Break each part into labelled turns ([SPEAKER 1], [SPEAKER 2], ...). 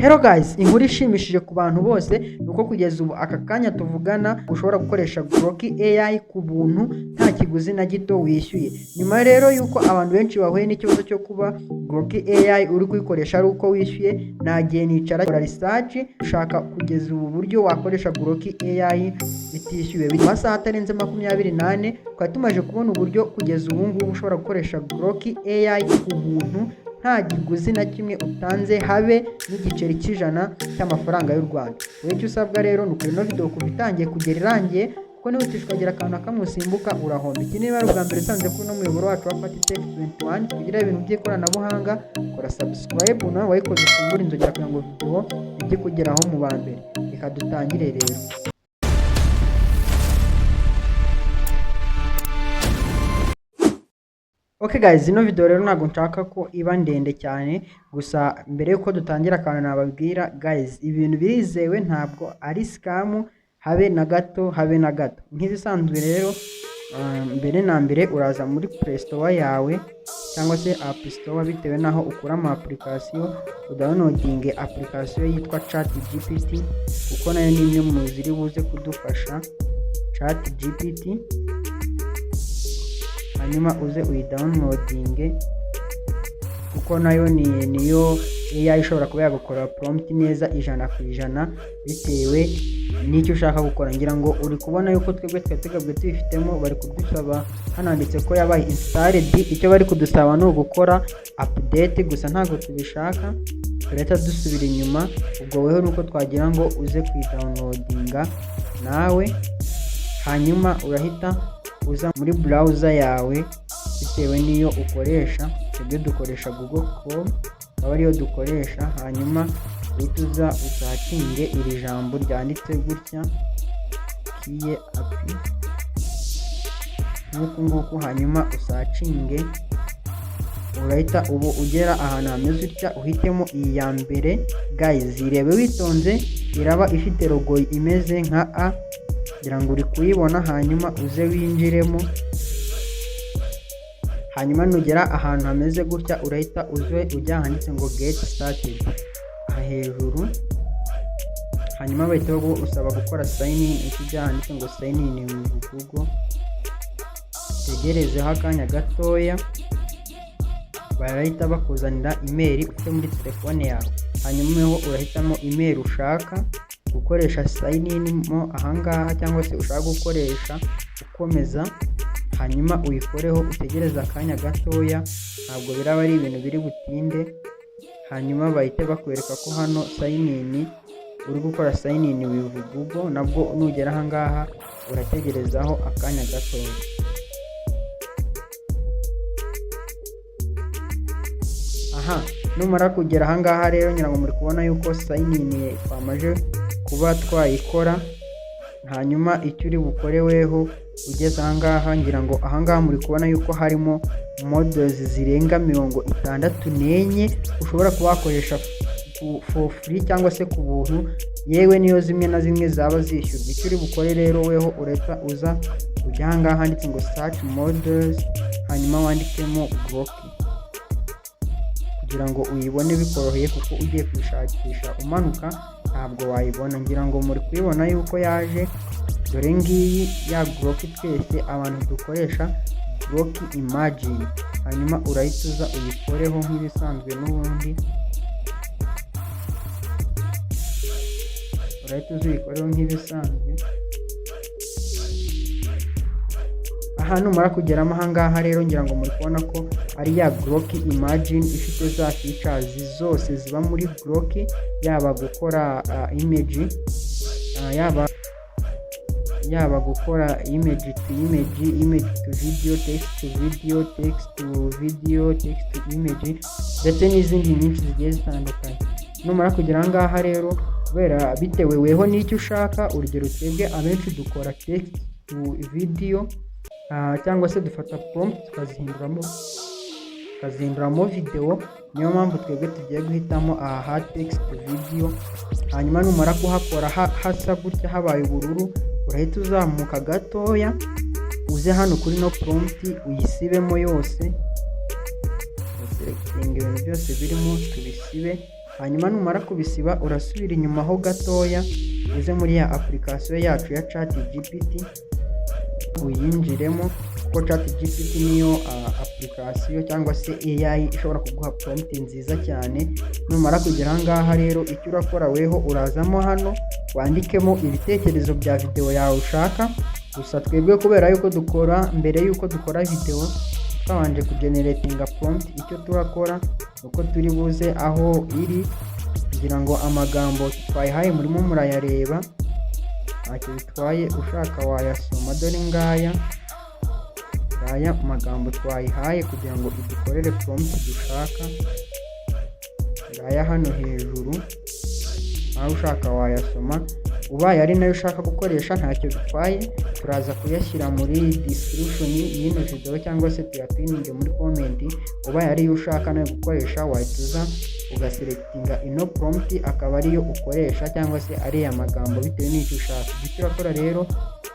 [SPEAKER 1] Hello guys, inkuru ishimishije ku bantu bose nuko kugeza ubu aka kanya tuvugana ushobora gukoresha Grok AI ku buntu nta kiguzi na gito wishyuye. Nyuma rero yuko abantu benshi bahuye n'ikibazo cyo kuba Grok AI uri kuyikoresha ari uko wishyuye, nagiye nicara kora research ushaka kugeza ubu buryo wakoresha Grok AI bitishyuye. Mu masaha atarenze 28 twari tumaje kubona uburyo kugeza ubu ngubu ushobora gukoresha Grok AI ku buntu nta kiguzi na kimwe utanze habe n'igiceri cy'ijana cy'amafaranga y'u Rwanda. Wowe cyo usabwa rero nuko ino video kuva itangiye kugera irangiye kuko niba utishwagira akantu kamusimbuka urahomba. Iki niba ari ubwa mbere usanze kuri no muyoboro wacu wa Patitech 21 kugira ibintu by'ikoranabuhanga, kora subscribe nawe wayikoze ufungura inzogera kugira ngo video ijye kugeraho mu ba mbere. Reka dutangire rero. Okay guys, ino video rero ntabwo nshaka ko iba ndende cyane, gusa mbere yuko dutangira akantu nababwira guys, ibintu birizewe ntabwo ari scam habe na gato nk'ibisanzwe. Rero mbere na mbere uraza muri Play Store yawe cyangwa se App Store bitewe naho ukura ama application, udownloading application yitwa ChatGPT kuko nayo ni imwe mu ziri buze kudufasha. ChatGPT hanyuma uze uyidownloading kuko nayo niyo AI ishobora kuba yagukora prompt neza 100% bitewe n'icyo ushaka gukora. Ngira ngo uri kubona yuko twebwe twategabwe tubifitemo, bari kudusaba hananditse ko yabaye installed. Icyo bari kudusaba no gukora update gusa ntabwo tubishaka, tureta dusubira inyuma. Ubwo weho nuko twagira ngo uze kwidownloadinga nawe, hanyuma urahita uza muri browser yawe bitewe niyo ukoresha. Twebwe dukoresha Google Chrome, aba ariyo dukoresha. Hanyuma uhita usacinge iri jambo ryanditse gutya kiye api nguku, hanyuma usacinge. Urahita ubu ugera ahantu hameze utya, uhitemo iyi ya mbere guys, irebe witonze, iraba ifite logo imeze nka A kugira ngo uri kuyibona. Hanyuma uze winjiremo, hanyuma nugera ahantu hameze gutya urahita ujya handitse ngo get started aha hejuru. Hanyuma bahita usaba gukora sign in, ujya handitse ngo sign in mu Google. Tegerezeho akanya gatoya, barahita bakuzanira email ufite muri telefone yawe. Hanyuma urahitamo email ushaka gukoresha sign in mo ahangaha, cyangwa se ushaka gukoresha ukomeza. Hanyuma uyikoreho, utegereza akanya gatoya, ntabwo biraba ari ibintu biri butinde. Hanyuma bahite bakwereka ko hano sign in uri gukora sign in with Google. Nabwo nugera ahangaha urategerezaho akanya gatoya. Aha, numara kugera ahangaha rero ngira ngo muri kubona yuko sign in twamaje kuba twayikora. Hanyuma icyo uri bukore weho ugeze ahangaha, ngira ngo ahangaha muri kubona yuko harimo models zirenga 64 ushobora kuba wakoresha for free cyangwa se ku buntu, yewe niyo zimwe na zimwe zaba zishyurwa. Icyo uri bukore rero weho ureta uza ujya ahangaha handitse ngo search models, hanyuma wandikemo Grok kugira ngo uyibone bikoroheye, kuko ugiye kwishakisha umanuka ntabwo wayibona. Ngira ngo muri kuyibona yuko yaje, dore ngiyi ya Grok twese abantu dukoresha, Grok Imagine. Hanyuma urahita uza uyikoreho nk'ibisanzwe n'ubundi, urahita uza uyikoreho nk'ibisanzwe. Aha numara kugeramo ahangaha rero ngira ngo muri kubona ko ari ya Grok Imagine ifite za features zose ziba muri Grok, yaba gukora image, yaba gukora image to image, image to video, text to video, text to video, text to image, ndetse n'izindi nyinshi zigiye zitandukanye. Numara kugera ahangaha rero, kubera bitewe weho n'icyo ushaka, urugero twebwe abenshi dukora text to video, cyangwa se dufata prompt tukazihinduramo video. Niyo mpamvu twebwe tugiye guhitamo aha text to video. Hanyuma numara kuhakora hasa gutya habaye ubururu, urahita uzamuka gatoya uze hano kuri no prompt uyisibemo yose, selecting ibintu byose birimo tubisibe. hanyuma numara kubisiba urasubira inyuma ho gatoya uze muri ya application yacu ya ChatGPT uyinjiremo, kuko ChatGPT niyo application cyangwa se AI ishobora kuguha prompt nziza cyane. Numara kugera ahangaha rero icyo urakora weho urazamo hano wandikemo ibitekerezo bya video yawe ushaka. Gusa twebwe kubera yuko dukora mbere yuko dukora video twabanje kugeneratinga prompt, icyo turakora uko turi buze aho iri kugira ngo amagambo twayihaye murimo murayareba, ntacyo bitwaye ushaka wayasoma. Dore ngaya magambo twayihaye kugira ngo idukorere prompt dushaka, ngaya hano hejuru, aho ushaka wayasoma. Ubaye ari nayo ushaka gukoresha ntacyo bitwaye, turaza kuyashyira muri description y'ino video cyangwa se tuyapininge muri comment. Ubaye ari yo ushaka nayo gukoresha wahituza ugaselectinga ino prompt akaba ariyo ukoresha, cyangwa se ari ya magambo bitewe n'icyo ushaka. Icyo urakora rero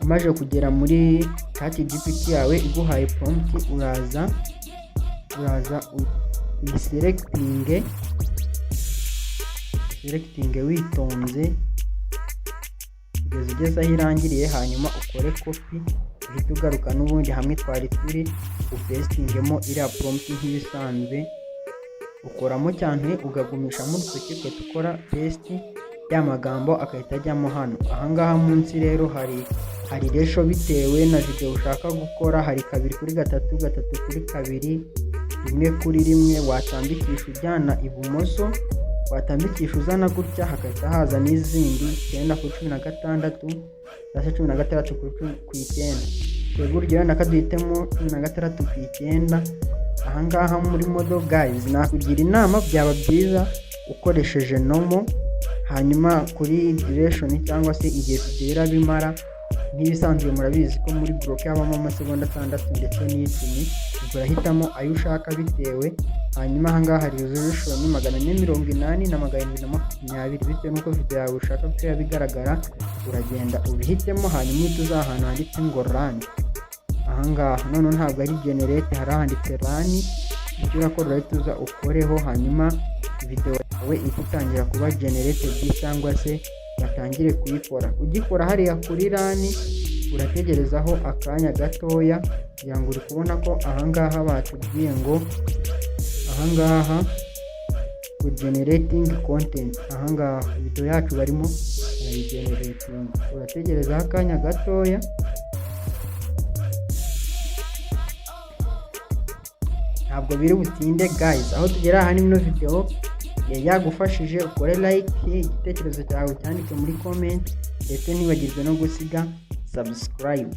[SPEAKER 1] umaze kugera muri ChatGPT yawe iguhaye prompt, uraza uyiselectinge witonze kugeza ugeze aho irangiriye, hanyuma ukore copy uhita ugaruka n'ubundi hamwe twari turi upestingemo iriya prompt nk'ibisanzwe, ukoramo cyane ugagumishamo urutoki ugahita ukora paste, ya magambo agahita ajyamo hano. Ahangaha munsi rero hari ratio bitewe na video ushaka gukora, hari 2:3, 3:2, 1:1, watambikisha ujyana ibumoso, watambikisha uzana gutya, hagahita haza n'izindi 9:16, 16:9. Twebwe urugero nakaduhitemo 16:9. Ahangaha muri modo guys nakugira inama byaba byiza ukoresheje nomo, hanyuma kuri duration cyangwa se igihe tugera bimara nk'ibisanzwe murabizi ko muri block habamo amasegonda 6 ndetse n'10, urahitamo ayo ushaka bitewe. Hanyuma ahangaha hari resolution 480 na 720 bitewe nuko video yawe ushaka ko bigaragara, uragenda ubihitemo hanyuma utuza ahantu handitse ngo run. Ahangaha none ntabwo ari generate, hari handitse run. Icyo urakora urahituza ukoreho, hanyuma video yawe itangira kuba generated cyangwa se batangire kuyikora. Ugikora hariya kuri run urategerezaho akanya gatoya kugira ngo uri kubona ko ahangaha batubwiye ngo ahangaha ku generating content. Ahangaha video yacu barimo generating, urategereza akanya gatoya. Ntabwo biri butinde guys, aho tugera aha n'ino video yagufashije ukore like, igitekerezo cyawe cyandike muri comment, ndetse ntibagirwe no gusiga subscribe.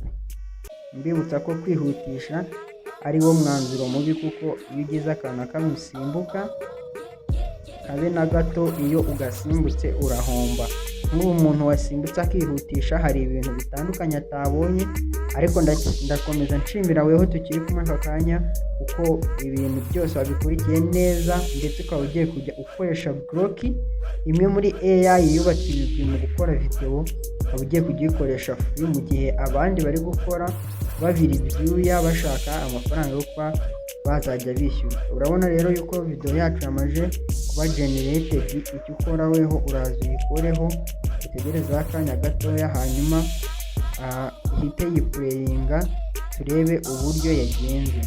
[SPEAKER 1] Mbibutsa ko kwihutisha ari wo mwanzuro mubi, kuko iyo ugize akantu kamusimbuka kabe na gato, iyo ugasimbutse urahomba. Nk'ubu umuntu wasimbutse akihutisha hari ibintu bitandukanye atabonye, ariko ndakomeza nshimira weho tukiri kumwe aka kanya kuko ibintu byose wabikurikiye neza, ndetse ukaba ugiye kujya ukoresha Grok, imwe muri AI yubakirijwe mu gukora video, ukaba ugiye kugikoresha free mu gihe abandi bari gukora babiri ibyuya bashaka amafaranga yo kwa bazajya bishyura. Urabona rero yuko video yacu yamaje kuba generated. Icyo ukora weho uraza uyikoreho, utegereza akanya gatoya, hanyuma ihite yiplayinga turebe uburyo yagenze.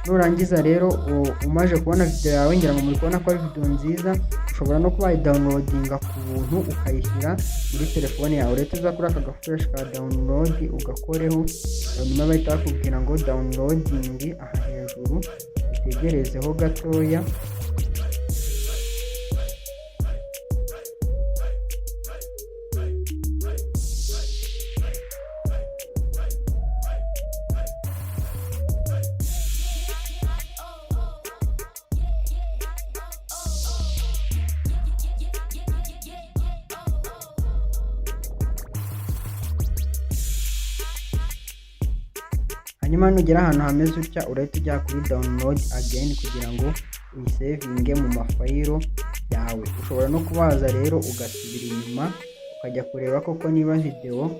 [SPEAKER 1] Nurangiza rero umaje kubona video yawe, ngira ngo muri kubona ko ari video nziza, ushobora no kuba downloadinga ku buntu ukayishyira muri telefone yawe. Rero tuza kuri aka gafresh ka download ugakoreho, hanyuma bahita bakubwira ngo downloading aha hejuru, utegerezeho gatoya. Hanyuma nugera ahantu hameze utya urahita ujya kuri download again kugira ngo uyisavinge mu mafayiro yawe. Ushobora no kubaza rero ugasubira inyuma ukajya kureba koko niba video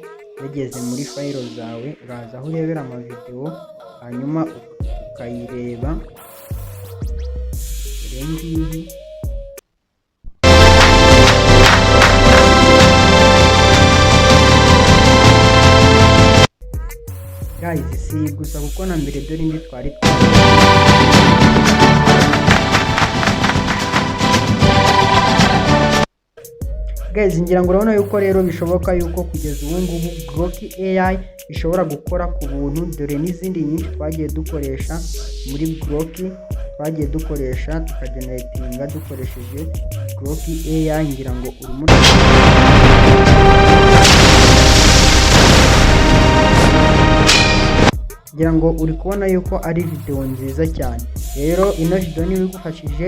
[SPEAKER 1] yageze muri fayilo zawe, uraza aho urebera amavidewo hanyuma ukayireba. Iyi ngiyi guys, si gusa kuko na mbere dore indi twari guys, ngira ngo urabona yuko rero bishoboka yuko kugeza ubu ngubu Grok AI ishobora gukora ku buntu, dore n'izindi nyinshi twagiye dukoresha muri Grok, twagiye dukoresha tukageneratinga dukoresheje Grok AI. Ngira ngo urimo ngira ngo uri kubona yuko ari video nziza cyane. Rero ino video niba igufashije,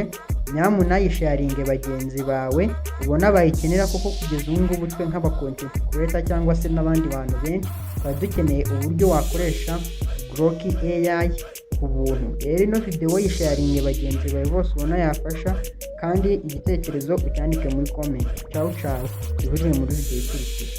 [SPEAKER 1] nyamuna yisharinge bagenzi bawe ubona bayikenera, koko kugeza ubu ngubu twe nk'aba content creator cyangwa se n'abandi bantu benshi twari dukeneye uburyo wakoresha Grok AI ku buntu. Rero ino video yisharinge bagenzi bawe bose ubona yafasha, kandi igitekerezo ucyandike muri comment. Ciao ciao, ihurire muri video ikurikira.